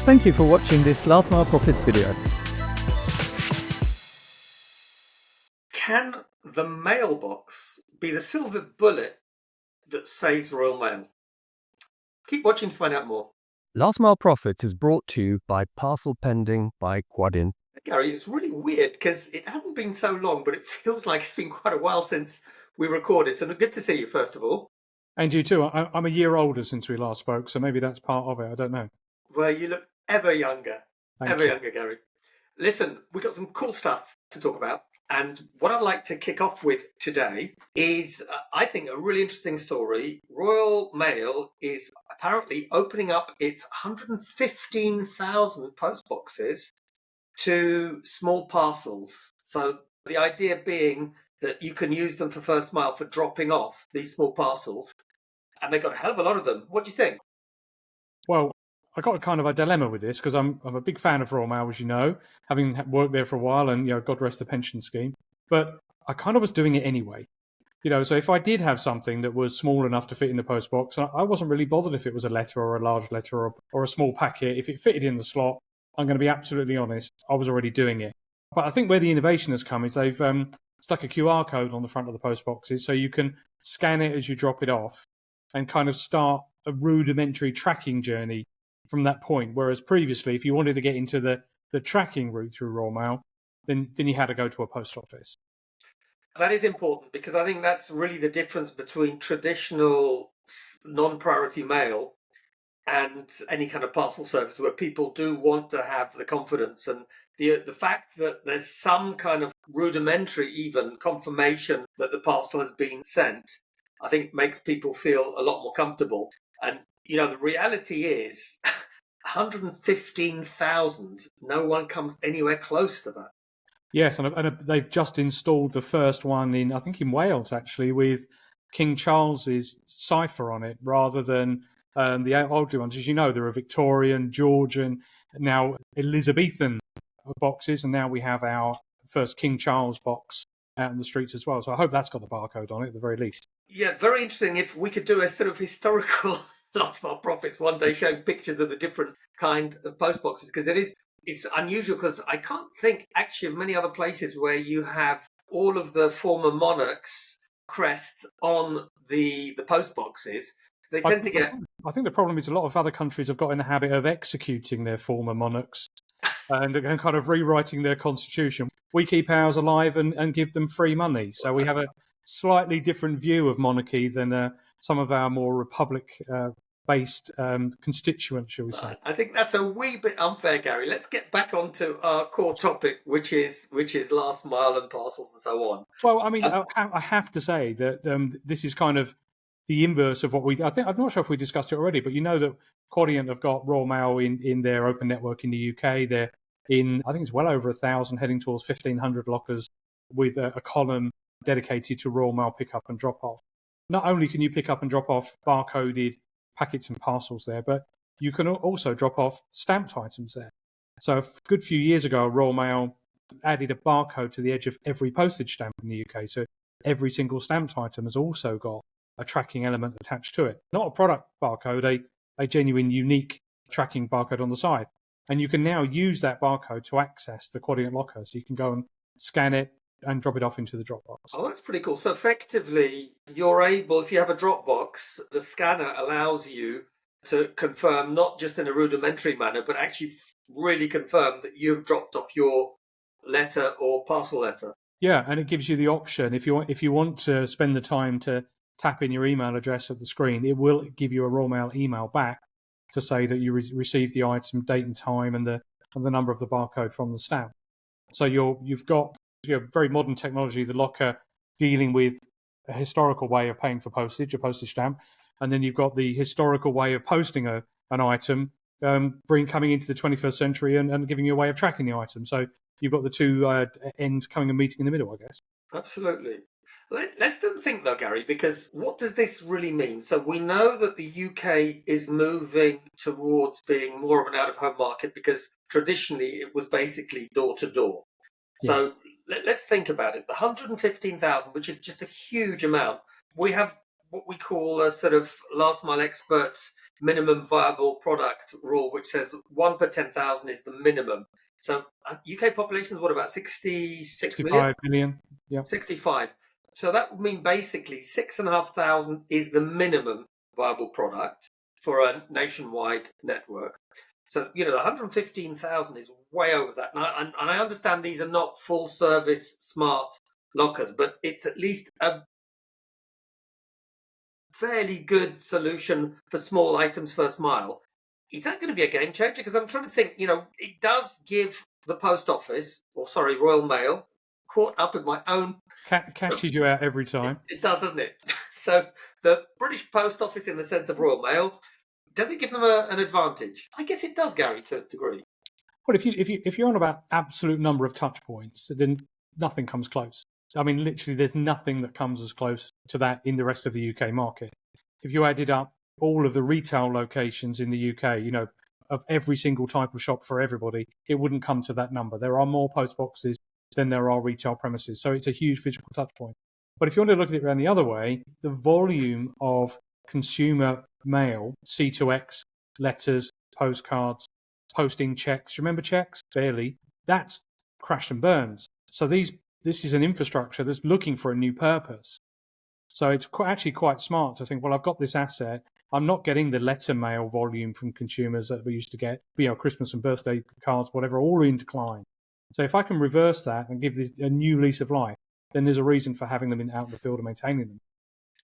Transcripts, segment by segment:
Thank you for watching this Last Mile Profits video. Can the mailbox be the silver bullet that saves Royal Mail? Keep watching to find out more. Last Mile Profits is brought to you by Parcel Pending by Quadient. Gary, it's really weird because it hasn't been so long, but it feels like it's been quite a while since we recorded. So good to see you, first of all. And you too. I'm a year older since we last spoke, so maybe that's part of it. I don't know. Well, you look ever younger. Thank you. Younger, Gary. Listen, we've got some cool stuff to talk about. And what I'd like to kick off with today is, I think, a really interesting story. Royal Mail is apparently opening up its 115,000 post boxes to small parcels. So the idea being that you can use them for first mile for dropping off these small parcels. And they've got a hell of a lot of them. What do you think? Well, I got a kind of a dilemma with this because I'm a big fan of Royal Mail, as you know, having worked there for a while, and God rest the pension scheme. But I kind of was doing it anyway. So if I did have something that was small enough to fit in the post box, I wasn't really bothered if it was a letter or a large letter or a small packet. If it fitted in the slot, I'm going to be absolutely honest, I was already doing it. But I think where the innovation has come is they've stuck a QR code on the front of the post boxes, so you can scan it as you drop it off and kind of start a rudimentary tracking journey from that point. Whereas previously, if you wanted to get into the tracking route through Royal Mail, then you had to go to a post office. That is important because I think that's really the difference between traditional non-priority mail and any kind of parcel service where people do want to have the confidence. And the fact that there's some kind of rudimentary even confirmation that the parcel has been sent, I think makes people feel a lot more comfortable. And, the reality is 115,000, no one comes anywhere close to that. Yes, and they've just installed the first one in Wales, actually, with King Charles's cipher on it, rather than the older ones. As you know, there are Victorian, Georgian, now Elizabethan boxes, and now we have our first King Charles box out in the streets as well. So I hope that's got the barcode on it at the very least. Yeah, very interesting. If we could do a sort of historical Last Mile Profits one day showing pictures of the different kind of post boxes, because it's unusual because I can't think actually of many other places where you have all of the former monarchs' crests on the post boxes. They tend to get... I think the problem is a lot of other countries have got in the habit of executing their former monarchs and kind of rewriting their constitution. We keep ours alive and give them free money. So we have a slightly different view of monarchy than some of our more republic-based constituents, shall we say. I think that's a wee bit unfair, Gary. Let's get back onto our core topic, which is last mile and parcels and so on. Well, I mean, I have to say that this is kind of the inverse of what I'm not sure if we discussed it already, but you know that Quadient have got Royal Mail in their open network in the UK. They're in, I think it's well over 1,000, heading towards 1,500 lockers with a column dedicated to Royal Mail pick up and drop off. Not only can you pick up and drop off barcoded packets and parcels there, but you can also drop off stamped items there. So a good few years ago, Royal Mail added a barcode to the edge of every postage stamp in the UK. So every single stamped item has also got a tracking element attached to it. Not a product barcode, a genuine, unique tracking barcode on the side. And you can now use that barcode to access the Quadient locker. So you can go and scan it and drop it off into the Dropbox. Oh, that's pretty cool. So effectively, you're able, if you have a Dropbox, the scanner allows you to confirm, not just in a rudimentary manner, but actually really confirm that you've dropped off your letter or parcel letter. Yeah, and it gives you the option, if you want to spend the time to tap in your email address at the screen, it will give you a Royal Mail email back to say that you received the item, date and time, and the number of the barcode from the stamp. So you've got very modern technology, the locker dealing with a historical way of paying for postage, a postage stamp, and then you've got the historical way of posting an item, coming into the 21st century and giving you a way of tracking the item. So you've got the two ends coming and meeting in the middle, I guess. Absolutely. Let's then think, though, Gary, because what does this really mean? So we know that the UK is moving towards being more of an out-of-home market because traditionally it was basically door-to-door. Yeah. So let's think about it. The 115,000, which is just a huge amount. We have what we call a sort of last mile experts minimum viable product rule, which says 1 per 10,000 is the minimum. So UK population is what, about 66 million? 65 million. Yeah. 65. So that would mean basically 6,500 is the minimum viable product for a nationwide network. So, the 115,000 is way over that. And I understand these are not full service smart lockers, but it's at least a fairly good solution for small items first mile. Is that going to be a game changer? Because I'm trying to think, it does give the post office, Royal Mail, caught up in my own... Catches you out every time. It does, doesn't it? So the British Post Office, in the sense of Royal Mail, does it give them an advantage? I guess it does, Gary, to a degree. Well, if you're on about absolute number of touch points, then nothing comes close. I mean, literally, there's nothing that comes as close to that in the rest of the UK market. If you added up all of the retail locations in the UK, of every single type of shop for everybody, it wouldn't come to that number. There are more post boxes than there are retail premises. So it's a huge physical touch point. But if you want to look at it around the other way, the volume of consumer mail, C2X, letters, postcards, posting checks, do you remember checks? Barely. That's crashed and burns. So this is an infrastructure that's looking for a new purpose. So it's actually quite smart to think, well, I've got this asset. I'm not getting the letter mail volume from consumers that we used to get, Christmas and birthday cards, whatever, all in decline. So if I can reverse that and give this a new lease of life, then there's a reason for having them out in the field and maintaining them.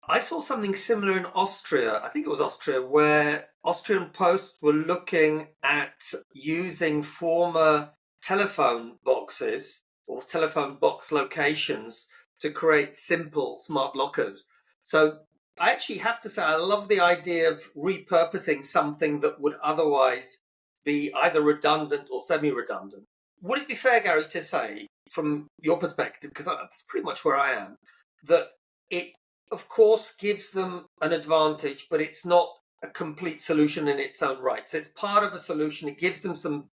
I saw something similar in Austria. I think it was Austria, where Austrian Post were looking at using former telephone boxes or telephone box locations to create simple smart lockers. So I actually have to say, I love the idea of repurposing something that would otherwise be either redundant or semi-redundant. Would it be fair, Gary, to say, from your perspective, because that's pretty much where I am, that it, of course, gives them an advantage, but it's not a complete solution in its own right? So it's part of a solution. It gives them some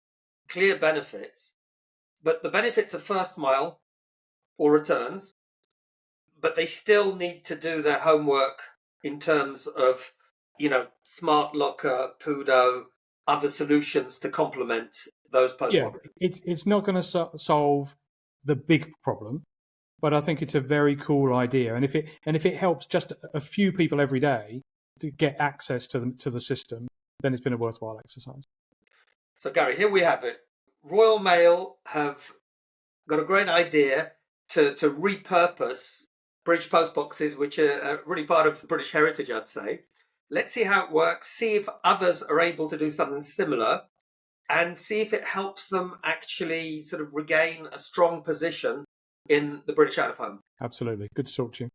clear benefits, but the benefits are first mile or returns, but they still need to do their homework in terms of, smart locker, Pudo, other solutions to complement those post boxes. It's not going to solve the big problem, but I think it's a very cool idea. And if it helps just a few people every day to get access to the system, then it's been a worthwhile exercise. So, Gary, here we have it. Royal Mail have got a great idea to repurpose British post boxes, which are really part of British heritage, I'd say. Let's see how it works, see if others are able to do something similar, and see if it helps them actually sort of regain a strong position in the British out of home. Absolutely. Good to talk to you.